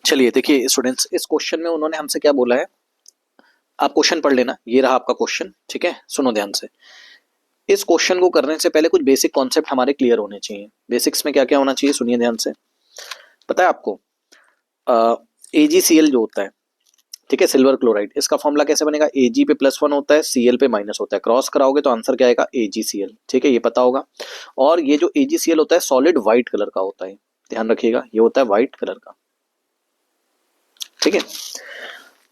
चलिए देखिए स्टूडेंट्स, इस क्वेश्चन में उन्होंने हमसे क्या बोला है, आप क्वेश्चन पढ़ लेना। ये रहा आपका क्वेश्चन, ठीक है, सुनो ध्यान से। इस क्वेश्चन को करने से पहले कुछ बेसिक कॉन्सेप्ट हमारे क्लियर होने चाहिए। बेसिक्स में क्या क्या होना चाहिए, सुनिए ध्यान से। पता है आपको AgCl जो होता है, ठीक है, सिल्वर क्लोराइड, इसका फॉर्मूला कैसे बनेगा? Ag पे +1 होता है, Cl पे माइनस होता है, क्रॉस कराओगे तो आंसर क्या आएगा? AgCl, ठीक है, ये पता होगा। और ये जो AgCl होता है सॉलिड व्हाइट कलर का होता है, ध्यान रखिएगा, ये होता है व्हाइट कलर का, ठीक है।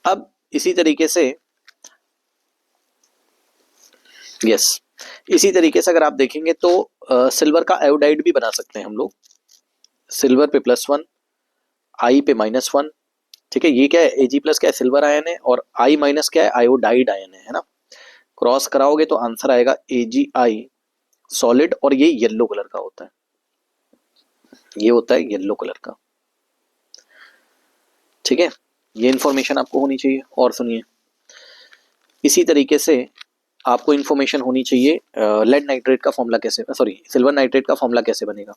अब इसी तरीके से इसी तरीके से अगर आप देखेंगे तो सिल्वर का आयोडाइड भी बना सकते हैं हम लोग। सिल्वर पे +1, आई पे -1, ठीक है। ये क्या है? Ag+ क्या है? सिल्वर आयन है, और I- क्या है? आयोडाइड आयन है ना। क्रॉस कराओगे तो आंसर आएगा Agi सॉलिड, और ये येलो कलर का होता है, ये होता है येलो कलर का, ठीक है। ये इंफॉर्मेशन आपको होनी चाहिए। और सुनिए, इसी तरीके से आपको इन्फॉर्मेशन होनी चाहिए लेड नाइट्रेट का फॉर्मूला कैसे, सॉरी सिल्वर नाइट्रेट का फॉर्मूला कैसे बनेगा।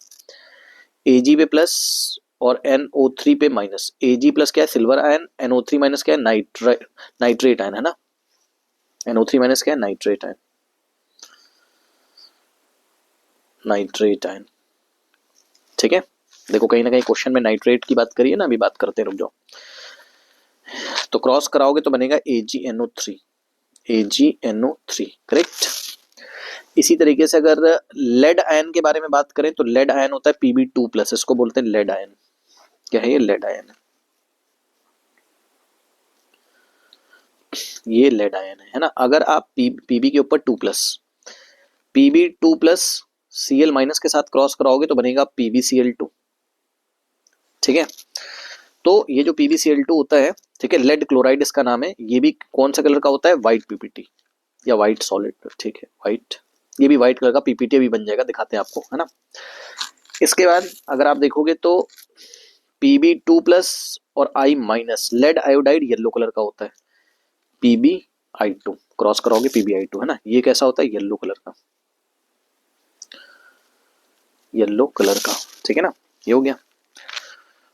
Ag पे प्लस और NO3 पे माइनस। Ag+ क्या है? सिल्वर आयन, NO3- क्या है? नाइट्रेट आयन है ना। NO3- क्या है? नाइट्रेट आयन, नाइट्रेट आयन, ठीक है। देखो कहीं ना कहीं क्वेश्चन में नाइट्रेट की बात करिए ना, अभी बात करते हैं, रुक जाओ। तो क्रॉस कराओगे तो बनेगा AgNO3, AgNO3, करेक्ट। इसी तरीके से अगर लेड आयन के बारे में बात करें तो लेड आयन होता है Pb2+, इसको बोलते हैं लेड आयन। क्या है ये? लेड आयन है, ये लेड आयन है ना। अगर आप Pb के ऊपर 2+, Pb2+ Cl- के साथ क्रॉस कराओगे तो बनेगा PbCl2, ठीक है। तो ये जो PbCl2 होता है, ठीक है, लेड क्लोराइड इसका नाम है। ये भी कौन सा कलर का होता है? व्हाइट PPT या व्हाइट सॉलिड, ठीक है, व्हाइट। ये भी व्हाइट कलर का PPT भी बन जाएगा, दिखाते हैं आपको, है ना। इसके बाद अगर आप देखोगे तो Pb2+ और I- lead iodide yellow colour का होता है, PbI2, क्रॉस कराओगे PbI2, है ना। ये कैसा होता है? येलो कलर का, येलो कलर का, ठीक है ना। ये हो गया।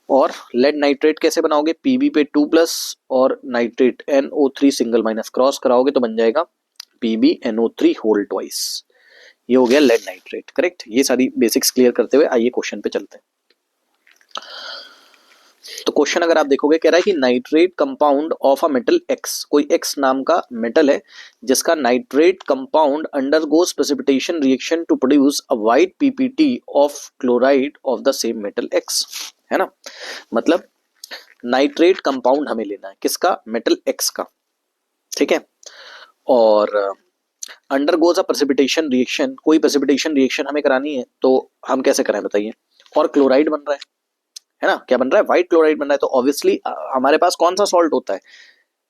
और लेड नाइट्रेट कैसे बनाओगे? Pb पे 2+ और nitrate NO3 single minus, cross कराओगे तो बन जाएगा PbNO3 होल ट्वाइस। ये हो गया लेड नाइट्रेट, करेक्ट। ये सारी बेसिक्स क्लियर करते हुए आइए क्वेश्चन पे चलते हैं। तो क्वेश्चन अगर आप देखोगे, कह रहा है कि nitrate compound of a metal X, कोई X नाम का मेटल है जिसका nitrate compound undergoes precipitation reaction to produce a white PPT of chloride of the same metal X, है ना। मतलब नाइट्रेट कंपाउंड हमें लेना है, किसका? मेटल X का, ठीक है। और अंडरगोज अ प्रेसिपिटेशन रिएक्शन, कोई प्रेसिपिटेशन रिएक्शन हमें करानी है, तो हम कैसे करें बताइए। और क्लोराइड बन रहा है ना। क्या बन रहा है? व्हाइट क्लोराइड बन रहा है। तो ऑब्वियसली हमारे पास कौन सा सॉल्ट होता है?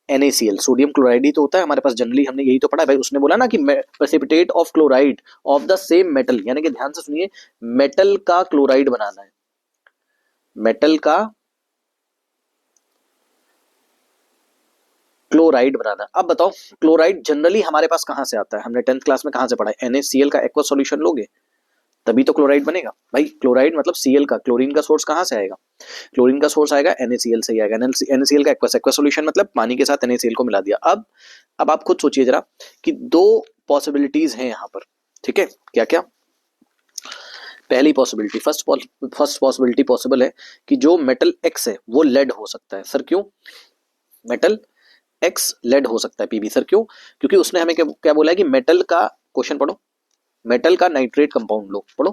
NaCl, सोडियम क्लोराइड ही तो होता है हमारे पास जनरली, हमने यही तो पढ़ा है भाई। उसने बोला ना कि precipitate of chloride of the same metal, यानी कि ध्यान से सुनिए, मेटल का क्लोराइड बनाना है, मेटल का क्लोराइड बनाना। अब बताओ, क्लोराइड जनरली हमारे पास कहां से आता है? हमने 10th क्लास में कहां से पढ़ा है? NaCl का एक्वा सॉल्यूशन लोगे तभी तो क्लोराइड बनेगा भाई। क्लोराइड मतलब Cl का, क्लोरीन का सोर्स कहां से आएगा? क्लोरीन का सोर्स आएगा NaCl से ही आएगा। NaCl का एक्वा सॉल्यूशन मतलब पानी के साथ NaCl को मिला दिया। अब आप खुद सोचिए जरा कि दो पॉसिबिलिटीज हैं यहाँ पर, ठीक है। क्या क्या? पहली पॉसिबिलिटी, फर्स्ट पॉसिबिलिटी पॉसिबल है कि जो मेटल X है वो लेड हो सकता है। सर क्यों? मेटल X लेड हो सकता है Pb, सर क्यों? क्योंकि उसने हमें क्या बोला है कि मेटल का, क्वेश्चन पढ़ो, मेटल का नाइट्रेट कंपाउंड लो, पढ़ो,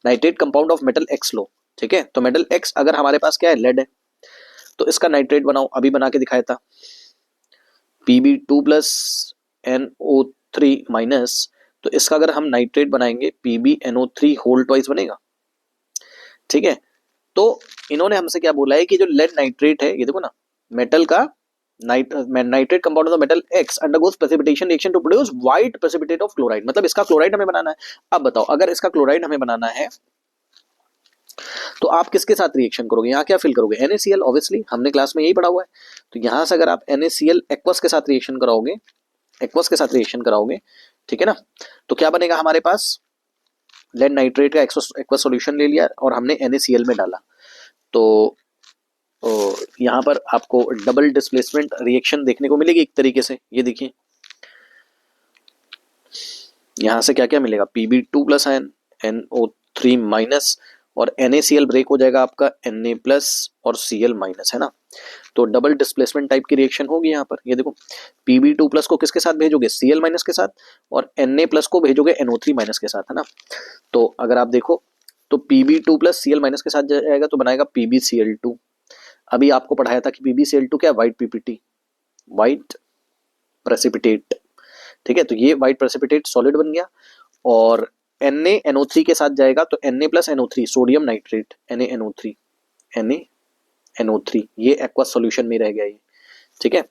nitrate compound of metal X लो, ठीक है। तो मेटल X अगर हमारे पास क्या है? लेड है, तो इसका नाइट्रेट बनाओ, अभी बना के दिखाया था, Pb2+ NO3-, तो इसका अगर हम नाइट्रेट बनाएंगे PbNO3 होल ट्वाइस बनेगा, ठीक है। तो इन्होंने हमसे क्या बोला है कि जो लेड नाइट्रेट है, ये देखो ना, मेटल का nitrate compound of metal X undergoes precipitation reaction to produce white precipitate of chloride, मतलब इसका क्लोराइड हमें बनाना है। अब बताओ, अगर इसका क्लोराइड हमें बनाना है तो आप किसके साथ रिएक्शन करोगे? यहाँ क्या फिल करोगे? NaCl, ऑब्वियसली हमने क्लास में यही पढ़ा हुआ है। तो यहां से अगर आप NaCl एक्वस के साथ रिएक्शन कराओगे, एक्वस के साथ रिएक्शन कराओगे, ठीक है ना, तो क्या बनेगा हमारे पास? लेड नाइट्रेट का एक्वस सॉल्यूशन ले लिया और हमने NaCl में डाला, तो और यहाँ पर आपको डबल डिस्प्लेसमेंट रिएक्शन देखने को मिलेगी एक तरीके से। ये देखिए यहाँ से क्या क्या मिलेगा, Pb2 plus ion, NO3 minus, और NaCl ब्रेक हो जाएगा आपका Na प्लस और Cl माइनस, है ना। तो डबल डिस्प्लेसमेंट टाइप की रिएक्शन होगी यहाँ पर। ये देखो Pb2 प्लस को किसके साथ भेजोगे, Cl माइनस के साथ, और Na प्लस को भेजोगे NO3 माइनस के साथ, है ना। तो अगर आप देखो तो Pb2 प्लस Cl माइनस के साथ जाएगा तो बनाएगा PbCl2। अभी आपको पढ़ाया था कि PbCl2 क्या, व्हाइट पीपीटी, व्हाइट प्रेसिपिटेट, ठीक है। तो ये व्हाइट प्रेसिपिटेट सॉलिड बन गया, और NaNO3 के साथ जाएगा तो Na plus NO3 sodium nitrate, NaNO3 ये एक्वस सॉल्यूशन में रह गया ये, ठीक है।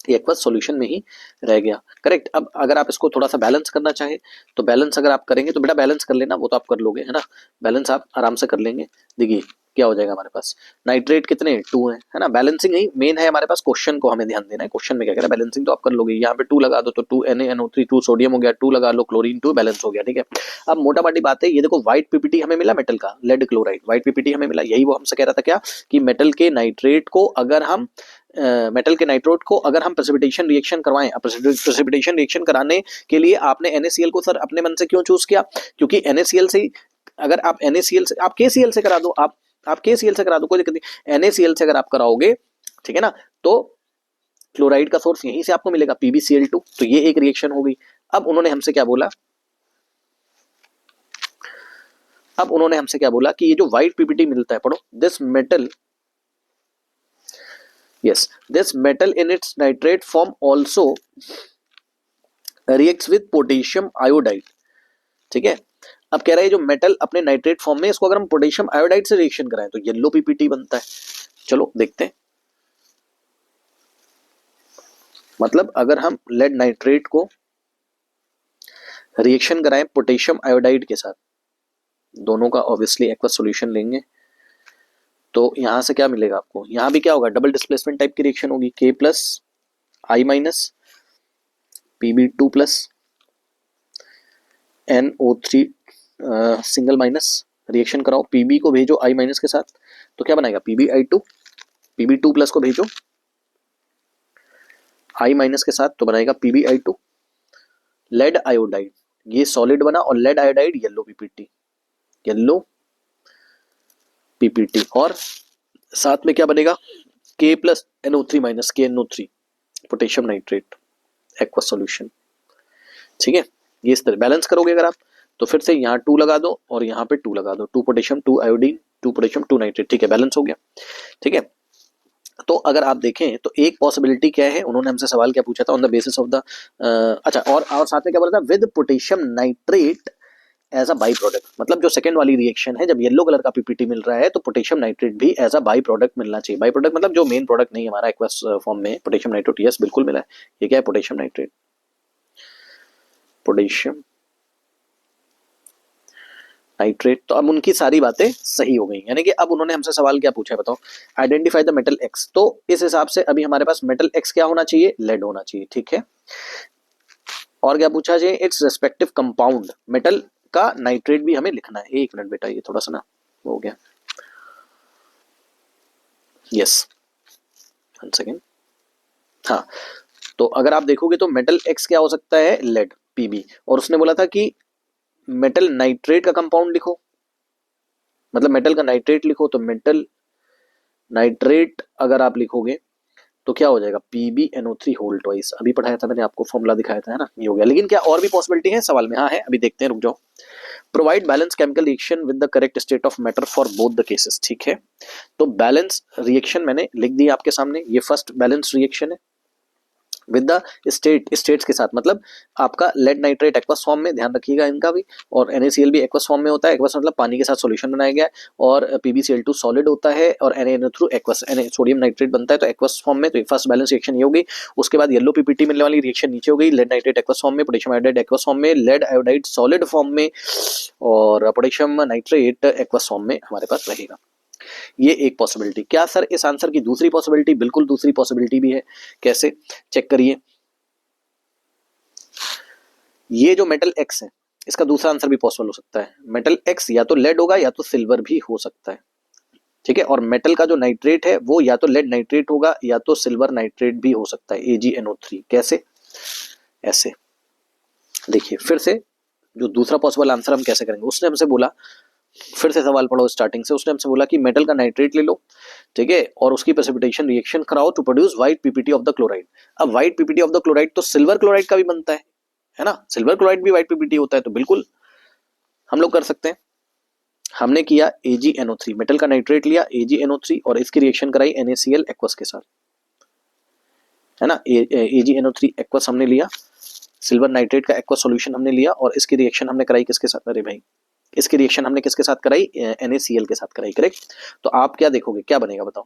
ये एक्वस सॉल्यूशन में ही रह गया, करेक्ट। अब अगर आप इसको थोड़ा सा बैलेंस करना चाहे तो बैलेंस अगर आप करेंगे तो बेटा बैलेंस कर लेना, वो तो आप कर लोगे, है ना। बैलेंस आप आराम से कर लेंगे। देखिए क्या हो जाएगा हमारे पास, नाइट्रेट कितने 2 है ना। बैलेंसिंग ही मेन है हमारे पास, क्वेश्चन को हमें ध्यान देना है। क्वेश्चन में क्या कह रहा है, बैलेंसिंग तो आप कर लोगे। यहाँ पे 2 लगा दो तो 2 NaNO3, 2 सोडियम हो गया, 2 लगा लो क्लोरीन, 2 बैलेंस हो गया, ठीक है। अब मोटा मोटी बात है, ये देखो व्हाइट पीपीटी हमें मिला मेटल का, लेड क्लोराइड व्हाइट पीपीटी हमें मिला। यही वो हमसे कह रहा था क्या, कि मेटल के नाइट्रेट को अगर हम प्रेसिपिटेशन रिएक्शन करवाएं, प्रेसिपिटेशन रिएक्शन कराने के लिए आपने NaCl को सर अपने मन से क्यों चूज किया, क्योंकि NaCl से अगर आप NaCl से आप KCl से करा दो, आप KCl से करा दो, कोई दिक्कत नहीं। NaCl से अगर आप कराओगे, ठीक है ना, तो क्लोराइड का सोर्स यहीं से आपको मिलेगा PbCl2। तो ये एक रिएक्शन हो गई। अब उन्होंने हमसे क्या बोला, कि ये जो व्हाइट पीपीटी मिलता है, पढ़ो, this metal in its nitrate form also reacts with potassium iodide, ठीक है। अब कह रहा है जो मेटल अपने नाइट्रेट फॉर्म में, इसको अगर हम पोटेशियम आयोडाइड से रिएक्शन कराएं तो येलो पीपीटी बनता है। चलो देखते हैं। मतलब अगर हम लेड नाइट्रेट को रिएक्शन कराएं पोटेशियम आयोडाइड के साथ, दोनों का ऑब्वियसली एक्वस सॉल्यूशन लेंगे, तो यहां से क्या मिलेगा आपको, यहां भी क्या होगा, डबल डिस्प्लेसमेंट टाइप की रिएक्शन होगी, K plus I minus Pb2 plus NO3 single minus, reaction कराओ, Pb को भेजो I माइनस के साथ, तो क्या बनाएगा PbI2, Pb2 प्लस को भेजो I माइनस के साथ तो बनाएगा PbI2। लेड आयोडाइड ये सॉलिड बना, और लेड आयोडाइड येलो पीपीटी, और साथ में क्या बनेगा, K plus NO3 minus KNO3 potassium nitrate aqueous solution, ठीक है। ये इस तरह बैलेंस करोगे अगर आप, तो फिर से यहाँ 2 लगा दो और यहाँ पे 2 लगा दो, 2 पोटेशियम 2 आयोडीन 2 पोटेशियम 2 नाइट्रेट, ठीक है, बैलेंस हो गया, ठीक है। तो अगर आप देखें तो एक पॉसिबिलिटी क्या है, उन्होंने हमसे सवाल क्या पूछा था, on the basis of the अच्छा, और साथ में क्या बोला था, with potassium nitrate as a by product. मतलब जो सेकंड वाली रिएक्शन है, जब येलो कलर का पीपीटी मिल रहा है तो पोटेशियम नाइट्रेट भी एज अ बाई प्रोडक्ट मिलना चाहिए। बाई प्रोडक्ट मतलब जो मेन प्रोडक्ट नहीं हमारा एक्वस फॉर्म में पोटेशियम नाइट्रेट, यस बिल्कुल मिला है। ये क्या है, पोटेशियम नाइट्रेट, पोटेशियम नाइट्रेट। तो अब उनकी सारी बातें सही हो गई, यानी कि अब उन्होंने हमसे सवाल क्या पूछा है, बताओ, आइडेंटिफाई द मेटल एक्स। तो इस हिसाब से अभी हमारे पास मेटल एक्स क्या होना चाहिए, लेड होना चाहिए, ठीक है। और क्या पूछा जाए, इट्स रेस्पेक्टिव कंपाउंड, मेटल का नाइट्रेट भी हमें लिखना है। एक मिनट बेटा, ये थोड़ा सा ना हो गया, यस वन सेकेंड। हाँ, तो अगर आप देखोगे तो मेटल एक्स क्या हो सकता है, लेड Pb, और उसने बोला था कि मेटल नाइट्रेट का कंपाउंड लिखो, मतलब मेटल का नाइट्रेट लिखो, तो मेटल नाइट्रेट अगर आप लिखोगे तो क्या हो जाएगा, PbNO3 होल ट्वाइस। अभी पढ़ाया था मैंने आपको, फॉर्मूला दिखाया था, है ना, ये हो गया। लेकिन क्या और भी पॉसिबिलिटी है सवाल में, हाँ है, अभी देखते हैं, रुक जाओ। Provide balance chemical reaction with the correct state of matter for both the cases, ठीक है। तो बैलेंस रिएक्शन मैंने लिख दी आपके सामने, ये फर्स्ट बैलेंस रिएक्शन है विद द स्टेट्स के साथ, मतलब आपका लेड नाइट्रेट एक्वस फॉर्म में, ध्यान रखिएगा इनका भी, और NaCl भी एक्वस फॉर्म में होता है। एक्वस मतलब पानी के साथ सॉल्यूशन बनाया गया है, और PbCl2 सॉलिड होता है, और NaNO3 एक्वस सोडियम नाइट्रेट बनता है, तो एक्वस फॉर्म में। तो फर्स्ट बैलेंस रिएक्शन ये हो गई। उसके बाद येलो पीपीटी मिलने वाली रिएक्शन नीचे हो गई, लेड नाइट्रेट एक्वस फॉर्म में, पोटेशियम आयोडाइड एक्वस फॉर्म में, लेड आयोडाइड सॉलिड फॉर्म में, और पोटेशियम नाइट्रेट एक्वस फॉर्म में हमारे पास रहेगा। ये एक पॉसिबिलिटी। क्या सर इस आंसर की दूसरी पॉसिबिलिटी, बिल्कुल दूसरी पॉसिबिलिटी भी है। कैसे, चेक करिए। ये जो मेटल एक्स है, इसका दूसरा आंसर भी पॉसिबल हो सकता है। मेटल एक्स या तो लेड होगा या तो सिल्वर भी हो सकता है। ठीक है। और मेटल का जो नाइट्रेट है वो या तो लेड नाइट्रेट होगा या तो सिल्वर नाइट्रेट भी हो सकता है, AgNO3। कैसे? ऐसे देखिए फिर से जो दूसरा पॉसिबल आंसर हम कैसे करेंगे, उसने हमसे बोला, फिर से सवाल पढ़ो स्टार्टिंग से, उसने हमसे बोला कि मेटल का नाइट्रेट ले लो, ठीक है, और उसकी प्रेसिपिटेशन रिएक्शन कराओ to produce white PPT of the chloride. अब white PPT of the chloride तो सिल्वर क्लोराइड का भी बनता है ना, सिल्वर क्लोराइड भी व्हाइट पीपीटी होता है, तो बिल्कुल हम लोग कर सकते हैं। हमने किया AgNO3, मेटल का नाइट्रेट लिया AgNO3 और इसकी रिएक्शन कराई NaCl एक्वस के साथ, है ना। AgNO3 एक्वस हमने लिया, सिल्वर नाइट्रेट का एक्वस सॉल्यूशन हमने लिया और इसकी रिएक्शन हमने कराई किसके साथ? अरे भाई, इसकी रिएक्शन हमने किसके साथ कराई? NaCl के साथ कराई, करेक्ट। तो आप क्या देखोगे, क्या बनेगा बताओ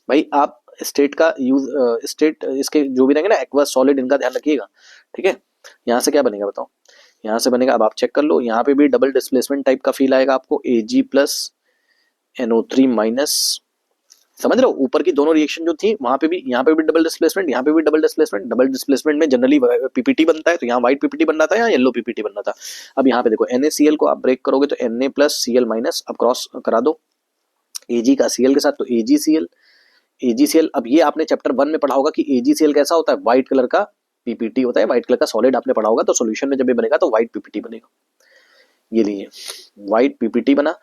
भाई। आप स्टेट का यूज, स्टेट इसके जो भी रहेंगे ना, एक्वस सॉलिड, इनका ध्यान रखिएगा, ठीक है। यहाँ से क्या बनेगा बताओ? यहाँ से बनेगा, अब आप चेक कर लो, यहाँ पे भी डबल डिस्प्लेसमेंट टाइप का फील आएगा आपको, Ag प्लस NO3 माइनस, समझ रहे हो, ऊपर की दोनों रिएक्शन जो थी वहां पे भी, यहाँ पे भी डबल डिस्प्लेसमेंट, यहाँ पे भी डबल डिस्प्लेसमेंट। डबल डिस्प्लेसमेंट में जनरली पीपीटी बनता है, तो यहाँ व्हाइट पीपीटी बन रहा था, यहाँ येलो पीपीटी बन रहा था। अब यहाँ पे देखो NaCl को आप ब्रेक करोगे तो Na प्लस Cl माइनस, अब क्रॉस करा दो Ag का Cl के साथ, तो AgCl। अब ये आपने चैप्टर 1 में पढ़ा होगा कि AgCl कैसा होता है? व्हाइट कलर का पीपीटी होता है, व्हाइट कलर का सॉलिड आपने पढ़ा होगा, तो सॉल्यूशन में जब ये बनेगा तो व्हाइट पीपीटी बनेगा। ये लीजिए व्हाइट पीपीटी बना,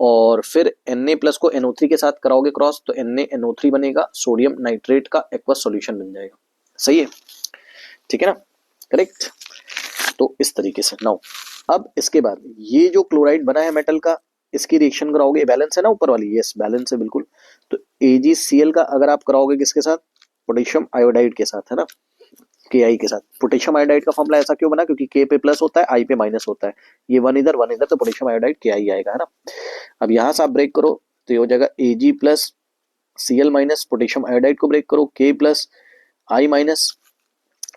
और फिर Na प्लस को NO3 के साथ कराओगे क्रॉस, तो NaNO3 बनेगा, सोडियम नाइट्रेट का एक्वस सॉल्यूशन बन जाएगा। सही है, ठीक है ना, करेक्ट। तो इस तरीके से नाउ, अब इसके बाद ये जो क्लोराइड बना है मेटल का, इसकी रिएक्शन कराओगे, बैलेंस है ना ऊपर वाली, यस बैलेंस है बिल्कुल। तो AgCl का अगर आप कराओगे किसके साथ? पोटेशियम आयोडाइड के साथ, है ना, Ki के साथ। पोटेशियम आयोडाइड का फॉर्मूला ऐसा क्यों बना? क्योंकि K पे प्लस होता है, I पे माइनस होता है, ये वन इधर तो पोटेशियम आयोडाइड Ki आएगा, है ना। अब यहां से आप ब्रेक करो तो ये हो जाएगा Ag plus Cl minus, potassium iodide को ब्रेक करो K plus I minus,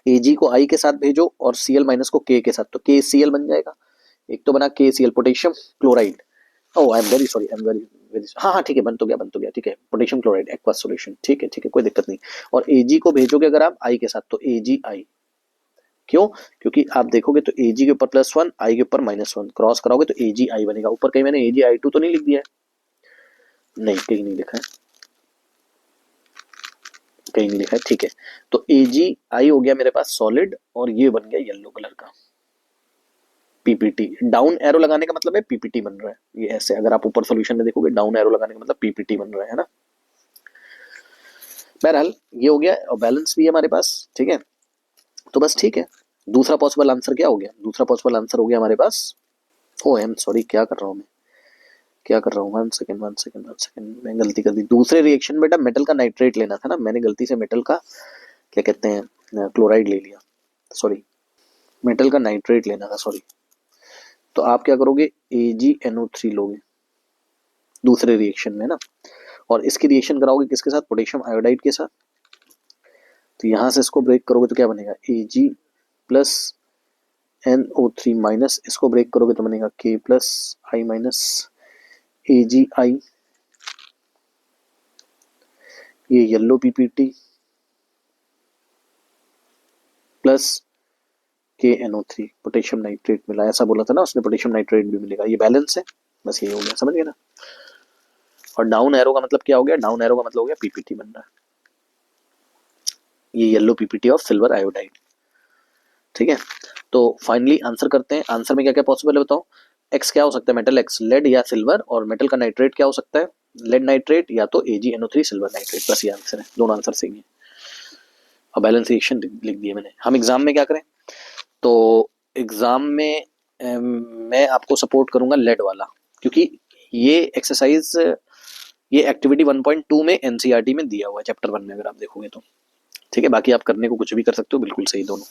Ag को I के साथ भेजो और Cl माइनस को K के साथ, तो KCl बन जाएगा। एक तो बना KCl, potassium chloride. Oh I am very sorry, I am very very, हाँ हाँ ठीक है, बन तो गया, ठीक है, पोटेशियम क्लोराइड एक्वस सॉल्यूशन, ठीक है, कोई दिक्कत नहीं। और Ag को भेजोगे अगर आप I के साथ, तो AgI, क्यों? क्योंकि आप देखोगे तो Ag के ऊपर +1, I के ऊपर -1, क्रॉस कराओगे तो AgI बनेगा। ऊपर कहीं मैंने AgI2 तो नहीं लिख दिया है? नहीं, कहीं नहीं लिखा है, कहीं नहीं लिखा है, ठीक है। तो AgI हो गया मेरे पास सॉलिड, और ये बन गया येलो कलर का पीपीटी। डाउन एरो लगाने का मतलब है पीपीटी बन रहा है, ये ऐसे, अगर आप ऊपर सॉल्यूशन में देखोगे डाउन एरो लगाने का मतलब पीपीटी बन रहा है ना। बहरहाल ये हो गया, और बैलेंस भी है हमारे पास, ठीक है। तो बस ठीक है, दूसरा पॉसिबल आंसर क्या हो गया? दूसरा पॉसिबल आंसर हो गया हमारे पास, ओ आई एम सॉरी, क्या कर रहा हूँ मैं, क्या कर रहा हूँ, वन सेकंड, मैं गलती कर दी। दूसरे रिएक्शन में बेटा मेटल का नाइट्रेट लेना था ना, मैंने गलती से मेटल का क्या कहते हैं क्लोराइड ले लिया, सॉरी, मेटल का नाइट्रेट लेना था, सॉरी। तो आप क्या करोगे? AgNO3 लोगे दूसरे रिएक्शन में ना, और इसकी रिएक्शन कराओगे किसके साथ? पोटेशियम आयोडाइड के साथ। तो यहां से इसको ब्रेक करोगे तो क्या बनेगा? Ag प्लस NO3 माइनस, इसको ब्रेक करोगे तो बनेगा K plus I minus AgI, ये yellow PPT plus KNO3, potassium nitrate मिला, ऐसा बोला था ना उसने, पोटेशियम नाइट्रेट भी मिलेगा, ये बैलेंस है, बस ये हो गया, समझ गए ना। और डाउन एरो का मतलब क्या हो गया? डाउन एरो का मतलब हो गया पीपीटी बन रहा है, ये yellow PPT of silver iodide, ठीक है। तो फाइनली आंसर करते हैं, आंसर में क्या क्या पॉसिबल है बताओ। एक्स क्या हो सकता है? मेटल एक्स, लेड या सिल्वर, और मेटल का नाइट्रेट क्या हो सकता है? लेड नाइट्रेट या तो AgNO3 सिल्वर नाइट्रेट, बस ये आंसर है, दोनों आंसर सही है। और बैलेंस रिएक्शन लिख दिए मैंने। हम एग्जाम में क्या करें? तो एग्जाम में मैं आपको सपोर्ट करूंगा लेड वाला, क्योंकि ये एक्सरसाइज, ये एक्टिविटी 1.2 में NCERT में दिया हुआ है चैप्टर 1 में, अगर आप देखोगे तो, ठीक है। बाकी आप करने को कुछ भी कर सकते हो, बिल्कुल सही दोनों।